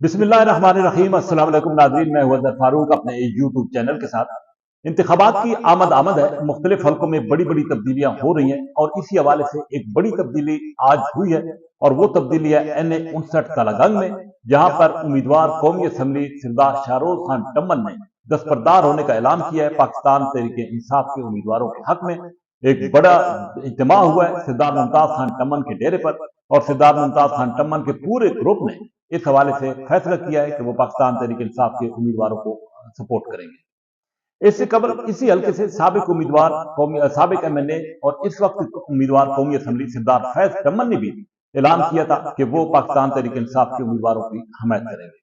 बिस्मिल्लाह रहमान रहीम। अस्सलाम वालेकुम नाज़रीन, मैं हूं अज़हर फारूक अपने यूट्यूब चैनल के साथ। इंतखाबात की आमद है, मुख्तलिफ हल्कों में बड़ी बड़ी तब्दीलियां हो रही हैं और इसी हवाले से एक बड़ी तब्दीली आज हुई है और वो तब्दीली है NA 59 तलागंग में, जहां पर उम्मीदवार कौमी असम्बली सरदार शाहरोज खान टम्मन ने दस्तबरदार होने का ऐलान किया है। पाकिस्तान तहरीक इंसाफ के उम्मीदवारों के हक में एक बड़ा इज्तिमा हुआ है सरदार मुमताज खान टम्मन के डेरे पर, और सरदार मुमताज खान टम्मन के पूरे ग्रुप ने इस हवाले से फैसला किया है कि वो पाकिस्तान तहरीक इंसाफ के उम्मीदवारों को सपोर्ट करेंगे। इससे कबल इसी हल्के से साबिक उम्मीदवार साबिक MNA और इस वक्त उम्मीदवार कौमी असम्बली सरदार फैज टम्मन ने भी ऐलान किया था कि वो पाकिस्तान तहरीक इंसाफ के उम्मीदवारों की हमायत करेंगे।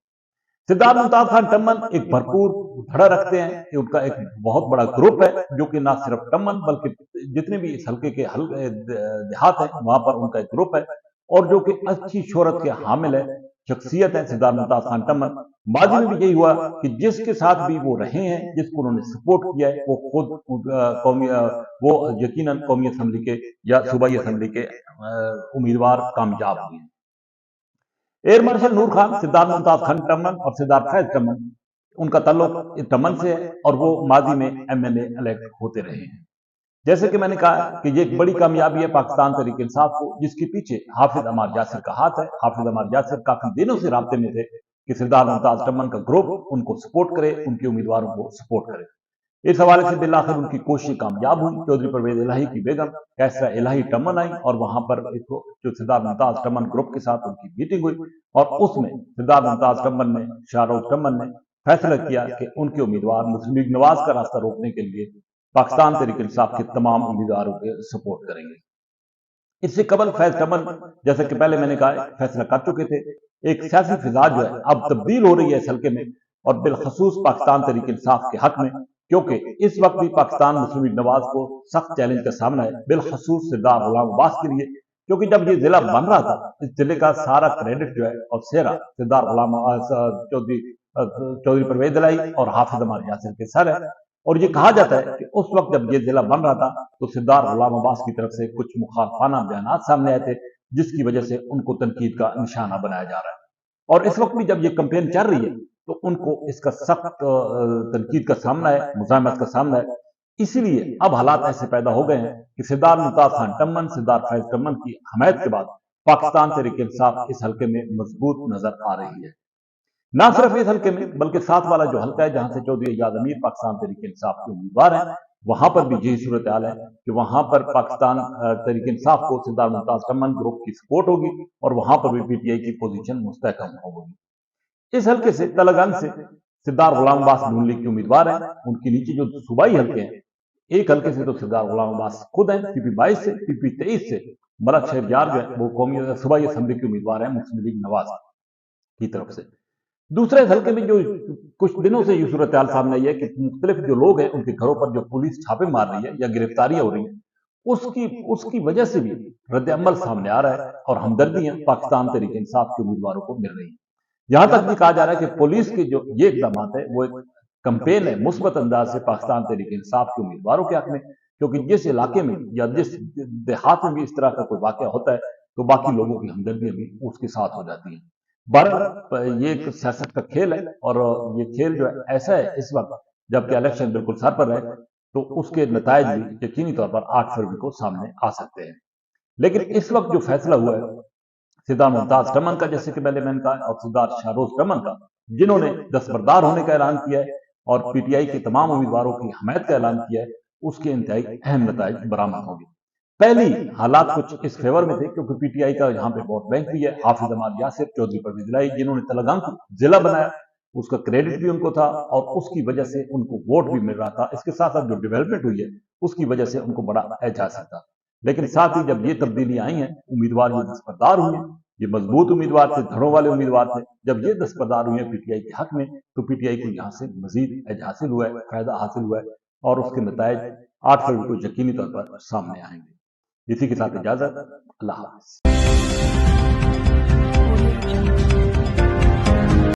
सरदार मुमताज खान टम्मन एक भरपूर धड़ा रखते हैं कि उनका एक बहुत बड़ा ग्रुप है, जो कि ना सिर्फ टम्मन बल्कि जितने भी इस हल्के के देहात हैं वहां पर उनका एक ग्रुप है, और जो कि अच्छी शोहरत के हामिल है, शख्सियत है सरदार मुमताज खान टम्मन। माजी में भी यही हुआ कि जिसके साथ भी वो रहे हैं, जिसको उन्होंने सपोर्ट किया है, वो खुद वो यकीनन कौमी असम्बली के या सूबाई असम्बली के उम्मीदवार कामयाब हुए हैं। एयर मार्शल नूर खान, सिद्धार्थ मुमताज खान टम्मन और सिद्धार्थ फैज टम्मन, उनका ताल्लुक टम्मन से है और वो माजी में MNA इलेक्ट होते रहे हैं। जैसे कि मैंने कहा कि ये एक बड़ी कामयाबी है पाकिस्तान तहरीक इंसाफ को, जिसके पीछे हाफिज अमार यासिर का हाथ है। हाफिज अमार यासिर काफी दिनों से राब्ते में थे कि सरदार मुमताज टम्मन का ग्रुप उनको सपोर्ट करे, उनके उम्मीदवारों को सपोर्ट करे। इस हवाले से बिलाखिर उनकी कोशिश कामयाब हुई। चौधरी परवेज इलाही की बेगम कैसरा इलाही टम्मन आई और वहां पर जो सरदार मुमताज टम्मन ग्रुप के साथ उनकी मीटिंग हुई और उसमें सरदार मुमताज टम्मन ने शाहरोज टम्मन ने फैसला किया कि उनके उम्मीदवार मुस्लिम लीग नवाज का रास्ता रोकने के लिए पाकिस्तान तहरीक इंसाफ के तमाम उम्मीदवारों के सपोर्ट करेंगे। इससे कबल फैज टम्मन, जैसे कि पहले मैंने कहा, फैसला कर चुके थे। एक सियासी फिजा जो है अब तब्दील हो रही है इस हल्के में, और बिलखसूस पाकिस्तान तहरीक इंसाफ के हक में, क्योंकि इस वक्त भी पाकिस्तान मुस्लिम लीग नवाज को सख्त चैलेंज का सामना है, बिलखसूस सरदार गुलाम अब्बास के लिए, क्योंकि जब ये जिला बन रहा था, इस जिले का सारा क्रेडिट जो है और सेहरा सरदार गुलाम चौधरी परवेज इलाही और हाफिज अमार यासिर के सर है। और ये कहा जाता है कि उस वक्त जब ये जिला बन रहा था तो सरदार गुलाम अब्बास की तरफ से कुछ मुखालफाना बयान सामने आए थे, जिसकी वजह से उनको तनकीद का निशाना बनाया जा रहा है। और इस वक्त भी जब ये कंपेन चल रही है तो उनको इसका सख्त तनकीद का सामना है, मुज़ाहमत का सामना है। इसीलिए अब हालात ऐसे पैदा हो गए हैं कि सरदार मुमताज खान टम्मन, सरदार फैज टम्मन की हमायत के बाद पाकिस्तान तहरीक इंसाफ इस हल्के में मजबूत नजर आ रही है। ना सिर्फ इस हल्के में बल्कि साथ वाला जो हल्का है जहां से चौधरी एजाज अमीर पाकिस्तान तहरीक इंसाफ के उम्मीदवार हैं, वहां पर भी यही सूरत हाल है कि वहां पर पाकिस्तान तहरीक इंसाफ को सरदार मुमताज टम्मन ग्रुप की सपोर्ट होगी और वहां पर भी PTI की पोजीशन मुस्तहकम होगी। इस हल्के से तलगंग से सरदार गुलाम अब्बास नून लीग के उम्मीदवार हैं। उनके नीचे जो सूबाई हल्के हैं, एक हल्के से तो सरदार गुलाम अब्बास खुद हैं, PP 22 से, PP 23 से मलक शहरयार जो है वो कौमी सूबाई असम्बली के उम्मीदवार हैं मुस्लिम लीग नवाज की तरफ से। दूसरे हल्के में जो कुछ दिनों से ये सूरत हाल सामने आई है कि मुख्तलिफ जो लोग हैं उनके घरों पर जो पुलिस छापे मार रही है या गिरफ्तारियां हो रही हैं, उसकी उसकी वजह से भी रद्द अमल सामने आ रहा है और हमदर्दियां पाकिस्तान तहरीक इंसाफ के उम्मीदवारों को मिल रही हैं। यहां तक भी कहा जा रहा है कि पुलिस के जो ये इकदाम है वो एक कंपेन है मुस्बत अंदाज से पाकिस्तान तहरीक इंसाफ के उम्मीदवारों के हक में, क्योंकि जिस इलाके में या जिस देहात में भी इस तरह का कोई वाक़या होता है तो बाकी लोगों की हमदर्दियां भी उसके साथ हो जाती हैं। बहरहाल ये एक सियासत का खेल है और ये खेल जो है ऐसा है इस वक्त जबकि इलेक्शन बिल्कुल सर पर है, तो उसके नतायज भी यकीनी तौर पर 8 फरवरी को सामने आ सकते हैं। लेकिन इस वक्त जो फैसला हुआ है सरदार मुमताज टम्मन का, जैसे कि पहले मैंने कहा, और सरदार शाहरोज टम्मन का, जिन्होंने दस्तबरदार होने का ऐलान किया है और PTI के तमाम उम्मीदवारों की हमायत का ऐलान किया है, उसके इंतहाई अहम नतायज बरामद होंगे। पहली हालात कुछ इस फेवर में थे क्योंकि PTI का यहाँ पे वोट बैंक भी है। हाफिज अमार यासिर, चौधरी परवेज इलाही, जिन्होंने तलगंग को जिला बनाया, उसका क्रेडिट भी उनको था और उसकी वजह से उनको वोट भी मिल रहा था। इसके साथ साथ जो डेवलपमेंट हुई है उसकी वजह से उनको बड़ा एजाज था। लेकिन साथ ही जब ये तब्दीली आई हैं, उम्मीदवार ये दस्तबरदार हुए, ये मजबूत उम्मीदवार थे, धड़ों वाले उम्मीदवार थे, जब ये दस्तबरदार हुए PTI के हक में तो PTI को यहाँ से मजीद एज हासिल हुआ है, फायदा हासिल हुआ है और उसके नतायज 8 फरवरी को यकीनी तौर पर सामने आएंगे। इसी के साथ इजाजत, अल्लाह हाफ़िज़।